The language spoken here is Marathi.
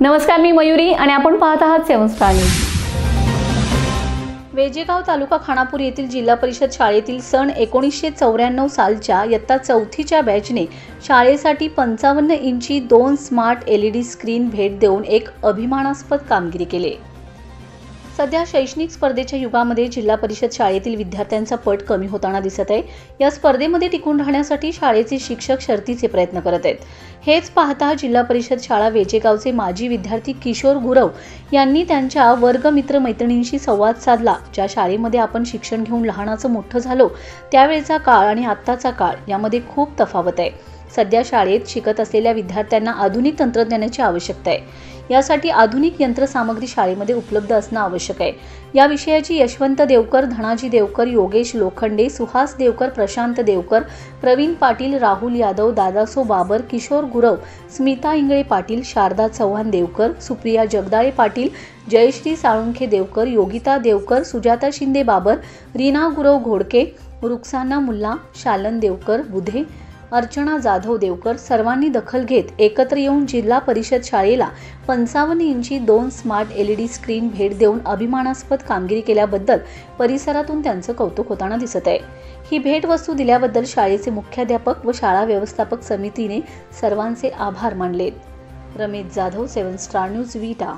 नमस्कार, मी मयुरी आणि आपण पाहत आहात 7 स्टार न्यूज। वेजेगाव तालुका खानापूर येथील जिल्हा परिषद शाळेतील सन 1994 सालच्या इयत्ता 4थीच्या बॅचने शाळेसाठी 55 इंची 2 स्मार्ट LED स्क्रीन भेट देऊन एक अभिमानास्पद कामगिरी केली। सध्या शैक्षणिक स्पर्धेच्या युगामध्ये जिल्हा परिषद शाळेतील विद्यार्थ्यांचा पट कमी होताना दिसत आहे। या स्पर्धेमध्ये टिकून राहण्यासाठी शाळेचे शिक्षक शर्तीचे प्रयत्न करत आहेत। हेच पाहता जिल्हा परिषद शाळा वेजेगावचे माजी विद्यार्थी किशोर गुरव यांनी त्यांच्या वर्ग मित्र मैत्रिणींशी संवाद साधला। ज्या शाळेमध्ये आपण शिक्षण घेऊन लहानाचं मोठं झालो त्यावेळचा काळ आणि आत्ताचा काळ यामध्ये खूप तफावत आहे। सध्या शाळेत शिकत असलेल्या विद्यार्थ्यांना आधुनिक तंत्रज्ञानाची आवश्यकता आहे। यासाठी आधुनिक यंत्रसामग्री शाळेमध्ये उपलब्ध असणं आवश्यक आहे। या विषयाची यशवंत देवकर, धनाजी देवकर, योगेश लोखंडे, सुहास देवकर, प्रशांत देवकर, प्रवीण पाटील, राहुल यादव, दादासो बाबर, किशोर गुरव, स्मिता इंगळे पाटील, शारदा चव्हाण देवकर, सुप्रिया जगदाळे पाटील, जयश्री साळुंखे देवकर, योगिता देवकर, सुजाता शिंदे बाबर, रीना गुरव घोडके, रुक्साना मुल्ला, शालन देवकर बुधे, अर्चना जाधव देवकर सर्वांनी दखल घेत एकत्र येऊन जिल्हा परिषद शाळेला 55 इंची 2 स्मार्ट LED स्क्रीन भेट देऊन अभिमानास्पद कामगिरी केल्याबद्दल परिसरातून त्यांचं कौतुक होताना दिसत आहे। ही भेट वस्तू दिल्याबद्दल शाळेचे मुख्याध्यापक व शाळा व्यवस्थापक समितीने सर्वांचे आभार मानलेत। रमेश जाधव, 7 स्टार न्यूज, विटा।